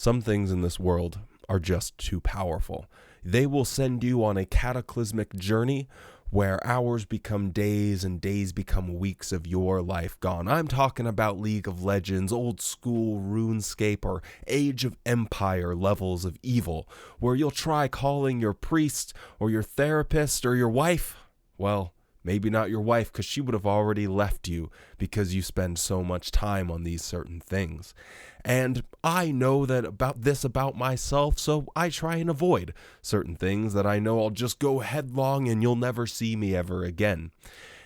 Some things in this world are just too powerful. They will send you on a cataclysmic journey where hours become days and days become weeks of your life gone. I'm talking about League of Legends, old school RuneScape, or Age of Empire levels of evil, where you'll try calling your priest or your therapist or your wife. Well, maybe not your wife, because she would have already left you because you spend so much time on these certain things. And I know that about myself, so I try and avoid certain things that I know I'll just go headlong and you'll never see me ever again.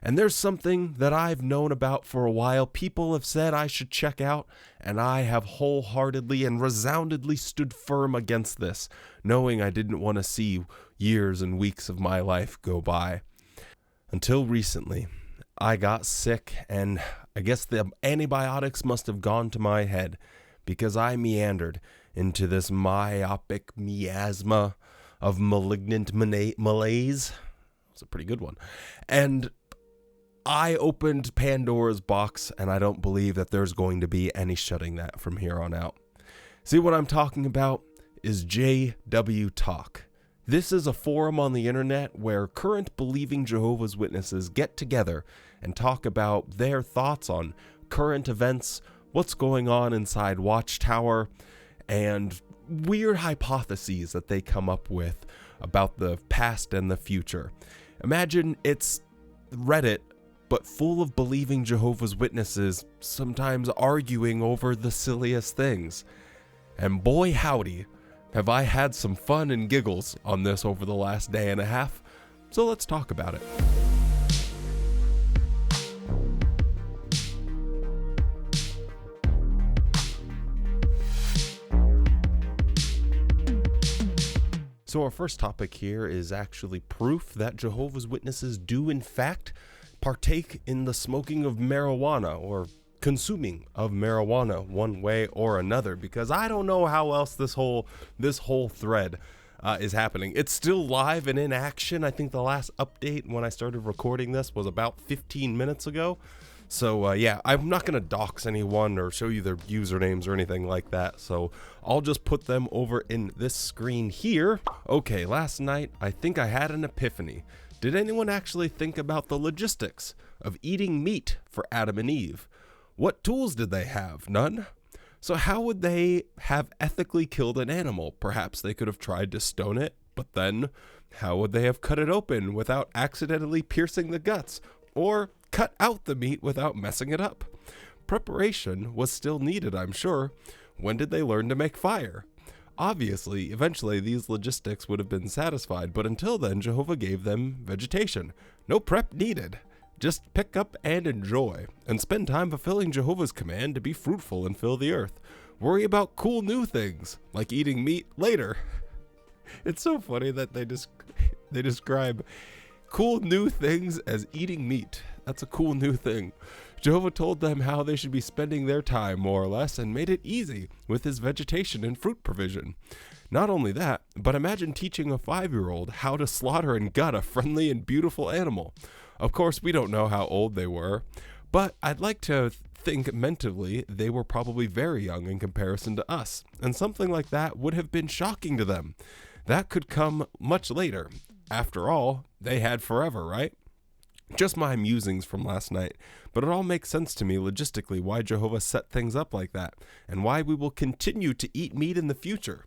And there's something that I've known about for a while, people have said I should check out, and I have wholeheartedly and resoundingly stood firm against this, knowing I didn't want to see years and weeks of my life go by. Until recently, I got sick, and I guess the antibiotics must have gone to my head, because I meandered into this myopic miasma of malignant malaise. That's a pretty good one. And I opened Pandora's box, and I don't believe that there's going to be any shutting that from here on out. See, what I'm talking about is JW Talk. This is a forum on the internet where current believing Jehovah's Witnesses get together and talk about their thoughts on current events, what's going on inside Watchtower, and weird hypotheses that they come up with about the past and the future. Imagine it's Reddit, but full of believing Jehovah's Witnesses, sometimes arguing over the silliest things. And boy howdy, have I had some fun and giggles on this over the last day and a half, so let's talk about it. So our first topic here is actually proof that Jehovah's Witnesses do in fact partake in the smoking of marijuana or consuming of marijuana one way or another, because I don't know how else this whole thread is happening. It's still live and in action. I think the last update when I started recording this was about 15 minutes ago. So yeah, I'm not going to dox anyone or show you their usernames or anything like that. So I'll just put them over in this screen here. Okay, last night I think I had an epiphany. Did anyone actually think about the logistics of eating meat for Adam and Eve? What tools did they have? None? So how would they have ethically killed an animal? Perhaps they could have tried to stone it, but then how would they have cut it open without accidentally piercing the guts? Or cut out the meat without messing it up? Preparation was still needed, I'm sure. When did they learn to make fire? Obviously, eventually these logistics would have been satisfied, but until then, Jehovah gave them vegetation. No prep needed. Just pick up and enjoy, and spend time fulfilling Jehovah's command to be fruitful and fill the earth. Worry about cool new things, like eating meat later. It's so funny that they describe cool new things as eating meat. That's a cool new thing. Jehovah told them how they should be spending their time, more or less, and made it easy with his vegetation and fruit provision. Not only that, but imagine teaching a 5-year-old how to slaughter and gut a friendly and beautiful animal. Of course, we don't know how old they were, but I'd like to think mentally they were probably very young in comparison to us, and something like that would have been shocking to them. That could come much later. After all, they had forever, right? Just my musings from last night, but it all makes sense to me logistically why Jehovah set things up like that, and why we will continue to eat meat in the future.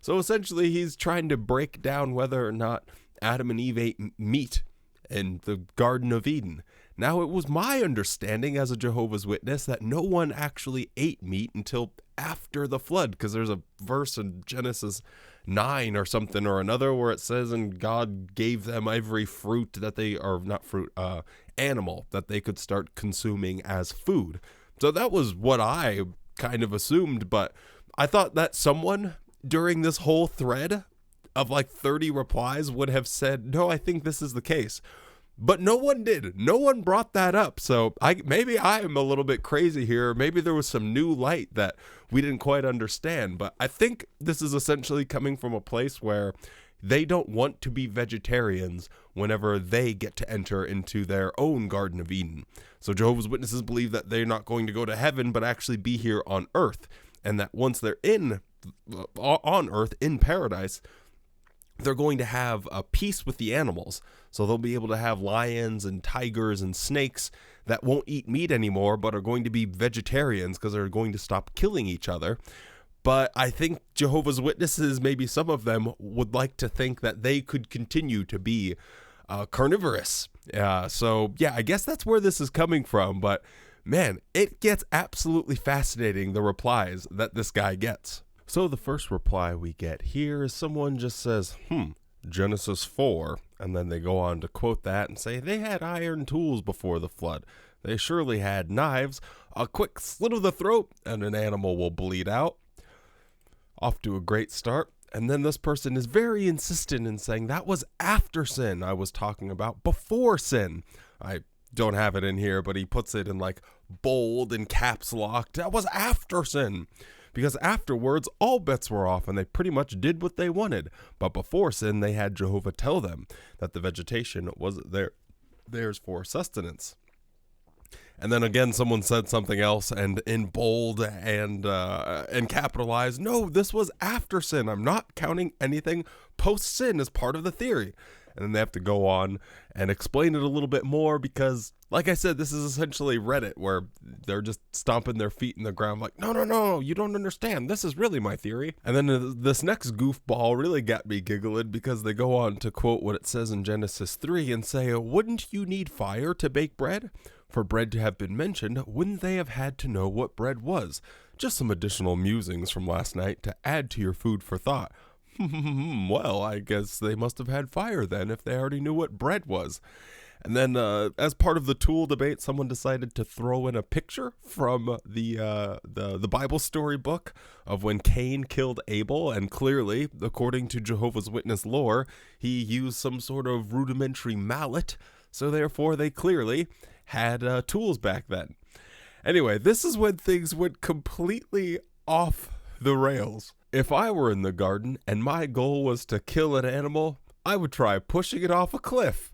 So essentially, he's trying to break down whether or not Adam and Eve ate meat in the Garden of Eden. Now, it was my understanding as a Jehovah's Witness that no one actually ate meat until after the flood, because there's a verse in Genesis 9 or something or another where it says, and God gave them every fruit that they, or not fruit, animal that they could start consuming as food. So that was what I kind of assumed, but I thought that someone during this whole thread of like 30 replies would have said, no, I think this is the case. But no one did. No one brought that up. So maybe I am a little bit crazy here. Maybe there was some new light that we didn't quite understand. But I think this is essentially coming from a place where they don't want to be vegetarians whenever they get to enter into their own Garden of Eden. So Jehovah's Witnesses believe that they're not going to go to heaven, but actually be here on earth. and that once they're on earth, in paradise, they're going to have a peace with the animals. So they'll be able to have lions and tigers and snakes that won't eat meat anymore, but are going to be vegetarians because they're going to stop killing each other. But I think Jehovah's Witnesses, maybe some of them, would like to think that they could continue to be carnivorous. So yeah, I guess that's where this is coming from. But man, it gets absolutely fascinating, the replies that this guy gets. So the first reply we get here is someone just says, Genesis 4, and then they go on to quote that and say, they had iron tools before the flood. They surely had knives. A quick slit of the throat and an animal will bleed out. Off to a great start. And then this person is very insistent in saying that was after sin. I was talking about before sin. I don't have it in here, but he puts it in like bold and caps locked. That was after sin. Because afterwards, all bets were off and they pretty much did what they wanted. But before sin, they had Jehovah tell them that the vegetation was theirs for sustenance. And then again, someone said something else, and in bold and capitalized, no, this was after sin. I'm not counting anything post-sin as part of the theory. And then they have to go on and explain it a little bit more because, like I said, this is essentially Reddit where they're just stomping their feet in the ground like, no, you don't understand. This is really my theory. And then this next goofball really got me giggling because they go on to quote what it says in Genesis 3 and say, wouldn't you need fire to bake bread? For bread to have been mentioned, wouldn't they have had to know what bread was? Just some additional musings from last night to add to your food for thought. Well, I guess they must have had fire then if they already knew what bread was. And then as part of the tool debate, someone decided to throw in a picture from the Bible story book of when Cain killed Abel. And clearly, according to Jehovah's Witness lore, he used some sort of rudimentary mallet. So therefore, they clearly had tools back then. Anyway, this is when things went completely off the rails. If I were in the garden and my goal was to kill an animal, I would try pushing it off a cliff.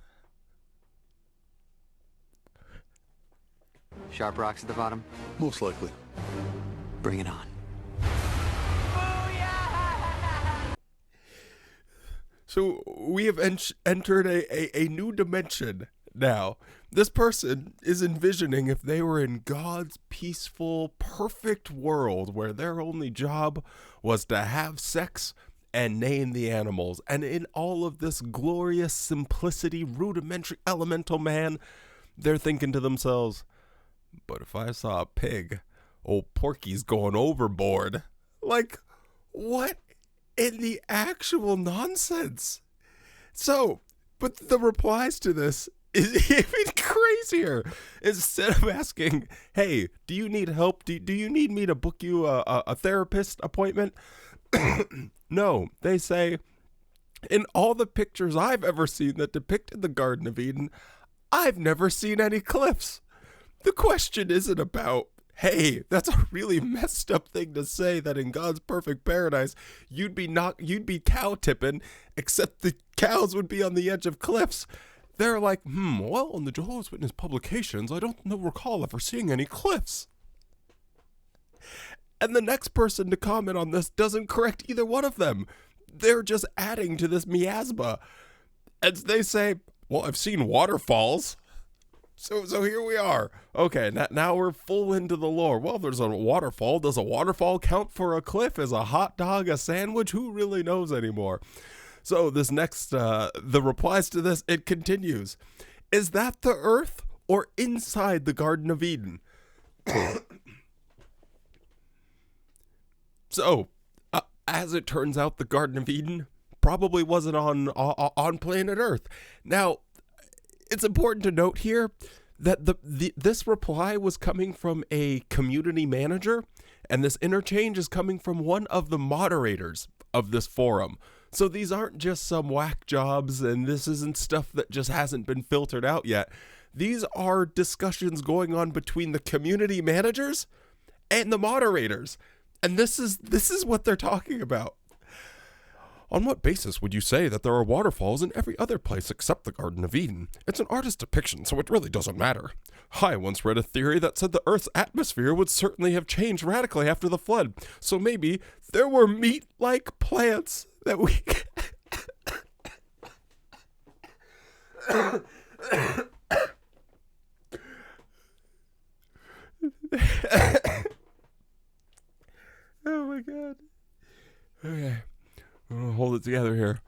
Sharp rocks at the bottom? Most likely. Bring it on. So we have entered a new dimension now. This person is envisioning if they were in God's peaceful, perfect world where their only job was to have sex and name the animals. And in all of this glorious simplicity, rudimentary elemental man, they're thinking to themselves, but if I saw a pig, old Porky's going overboard. Like, what in the actual nonsense? So, but the replies to this is even crazier. Instead of asking, hey, do you need help? Do you need me to book you a therapist appointment? No, they say, in all the pictures I've ever seen that depicted the Garden of Eden, I've never seen any cliffs. The question isn't about, hey, that's a really messed up thing to say that in God's perfect paradise, you'd be cow tipping, except the cows would be on the edge of cliffs. They're like, well, in the Jehovah's Witness publications, I don't recall ever seeing any cliffs. And the next person to comment on this doesn't correct either one of them. They're just adding to this miasma. And they say, well, I've seen waterfalls. So here we are. Okay, now we're full into the lore. Well, there's a waterfall. Does a waterfall count for a cliff? Is a hot dog a sandwich? Who really knows anymore? So this next, the replies to this, it continues. Is that the earth or inside the Garden of Eden? So, as it turns out, the Garden of Eden probably wasn't on planet Earth. Now, it's important to note here that this reply was coming from a community manager, and this interchange is coming from one of the moderators of this forum. So these aren't just some whack jobs, and this isn't stuff that just hasn't been filtered out yet. These are discussions going on between the community managers and the moderators. And this is what they're talking about. On what basis would you say that there are waterfalls in every other place except the Garden of Eden? It's an artist's depiction, so it really doesn't matter. I once read a theory that said the Earth's atmosphere would certainly have changed radically after the flood, so maybe there were meat-like plants that we... Oh my god. Okay. I'm gonna hold it together here.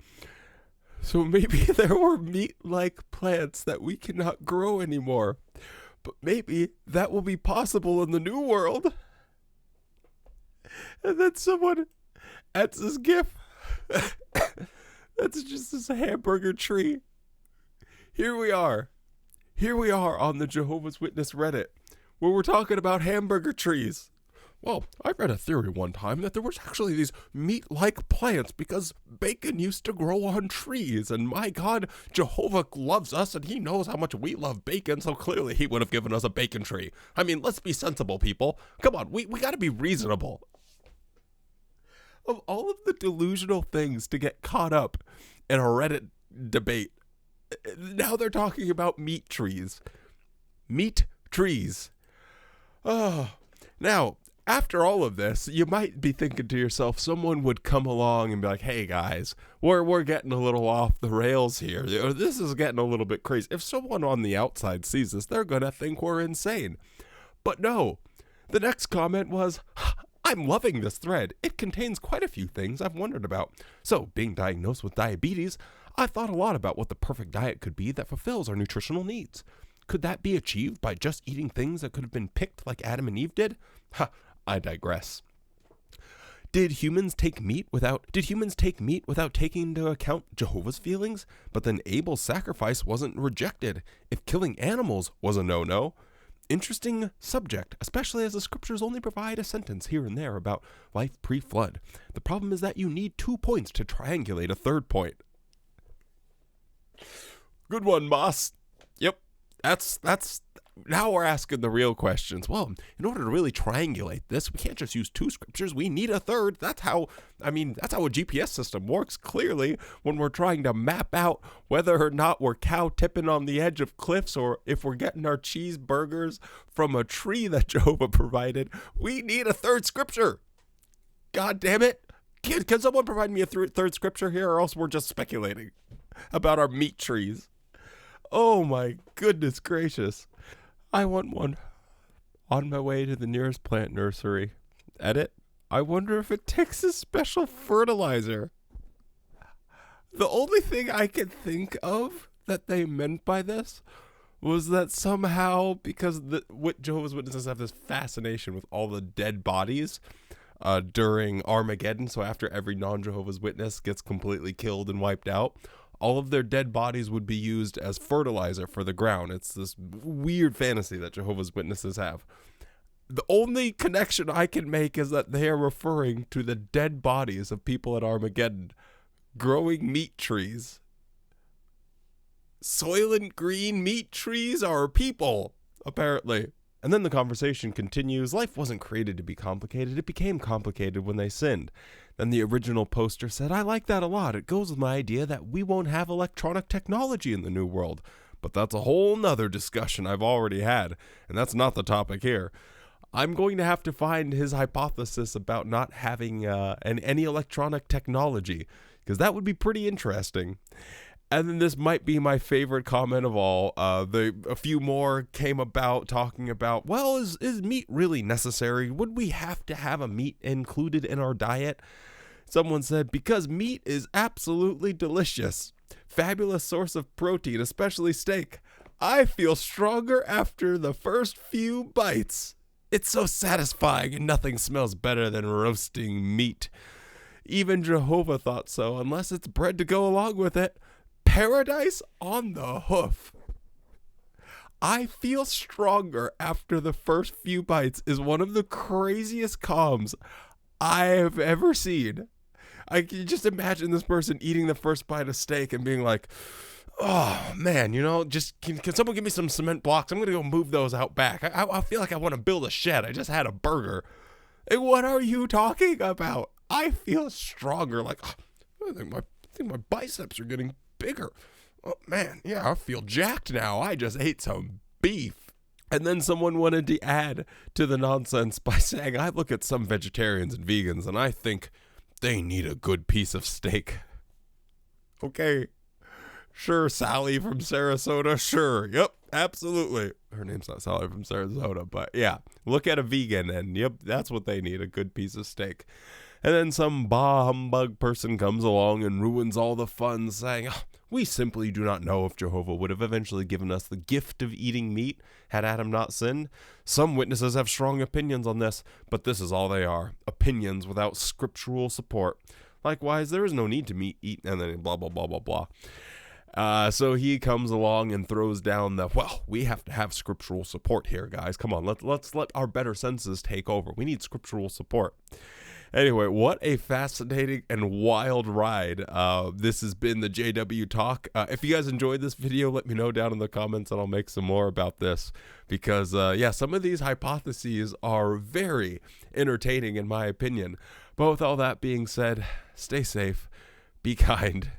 So maybe there were meat-like plants that we cannot grow anymore. But maybe that will be possible in the new world. And then someone adds this gif. That's just this hamburger tree. Here we are. Here we are on the Jehovah's Witness Reddit, where we're talking about hamburger trees. Well, I read a theory one time that there was actually these meat-like plants because bacon used to grow on trees. And my God, Jehovah loves us and he knows how much we love bacon, so clearly he would have given us a bacon tree. I mean, let's be sensible, people. Come on, we got to be reasonable. Of all of the delusional things to get caught up in a Reddit debate, now they're talking about meat trees. Meat trees. Oh, now... After all of this, you might be thinking to yourself, someone would come along and be like, hey guys, we're getting a little off the rails here. This is getting a little bit crazy. If someone on the outside sees this, they're going to think we're insane. But no, the next comment was, I'm loving this thread. It contains quite a few things I've wondered about. So, being diagnosed with diabetes, I thought a lot about what the perfect diet could be that fulfills our nutritional needs. Could that be achieved by just eating things that could have been picked like Adam and Eve did? I digress. Did humans take meat without taking into account Jehovah's feelings? But then Abel's sacrifice wasn't rejected. If killing animals was a no-no. Interesting subject, especially as the scriptures only provide a sentence here and there about life pre-flood. The problem is that you need 2 points to triangulate a third point. Good one, Moss. Yep, that's now we're asking the real questions. Well, in order to really triangulate this, we can't just use 2 scriptures. We need a third. That's how a GPS system works. Clearly, when we're trying to map out whether or not we're cow tipping on the edge of cliffs or if we're getting our cheeseburgers from a tree that Jehovah provided, we need a third scripture. God damn it. Can someone provide me a third scripture here, or else we're just speculating about our meat trees? Oh my goodness gracious. I want one. On my way to the nearest plant nursery. Edit. I wonder if it takes a special fertilizer. The only thing I could think of that they meant by this was that somehow, because Jehovah's Witnesses have this fascination with all the dead bodies during Armageddon, so after every non-Jehovah's Witness gets completely killed and wiped out, all of their dead bodies would be used as fertilizer for the ground. It's this weird fantasy that Jehovah's Witnesses have. The only connection I can make is that they are referring to the dead bodies of people at Armageddon growing meat trees. Soylent Green meat trees are people, apparently. And then the conversation continues. Life wasn't created to be complicated. It became complicated when they sinned. Then the original poster said, I like that a lot. It goes with my idea that we won't have electronic technology in the new world. But that's a whole nother discussion I've already had, and that's not the topic here. I'm going to have to find his hypothesis about not having any electronic technology, because that would be pretty interesting. And then this might be my favorite comment of all. A few more came about talking about, well, is meat really necessary? Would we have to have a meat included in our diet? Someone said, because meat is absolutely delicious. Fabulous source of protein, especially steak. I feel stronger after the first few bites. It's so satisfying and nothing smells better than roasting meat. Even Jehovah thought so, unless it's bread to go along with it. Paradise on the hoof. I feel stronger after the first few bites is one of the craziest comms I have ever seen. I can just imagine this person eating the first bite of steak and being like, oh man, just can someone give me some cement blocks? I'm going to go move those out back. I feel like I want to build a shed. I just had a burger. Hey, what are you talking about? I feel stronger. Like, think my biceps are getting bigger. Oh man, yeah, I feel jacked now. I just ate some beef. And then someone wanted to add to the nonsense by saying, I look at some vegetarians and vegans and I think they need a good piece of steak. Okay, sure, Sally from Sarasota, sure, yep, absolutely. Her name's not Sally from Sarasota, but yeah, look at a vegan and yep, that's what they need, a good piece of steak. And then some bah humbug person comes along and ruins all the fun, saying, we simply do not know if Jehovah would have eventually given us the gift of eating meat had Adam not sinned. Some witnesses have strong opinions on this, but this is all they are, opinions without scriptural support. Likewise, there is no need to eat, and then blah, blah, blah, blah, blah. So he comes along and throws down we have to have scriptural support here, guys. Come on, let's let our better senses take over. We need scriptural support. Anyway, what a fascinating and wild ride. This has been the JW Talk. If you guys enjoyed this video, let me know down in the comments and I'll make some more about this. Because, some of these hypotheses are very entertaining in my opinion. But with all that being said, stay safe, be kind.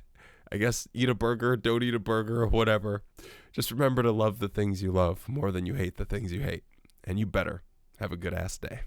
I guess eat a burger, don't eat a burger, or whatever. Just remember to love the things you love more than you hate the things you hate. And you better have a good ass day.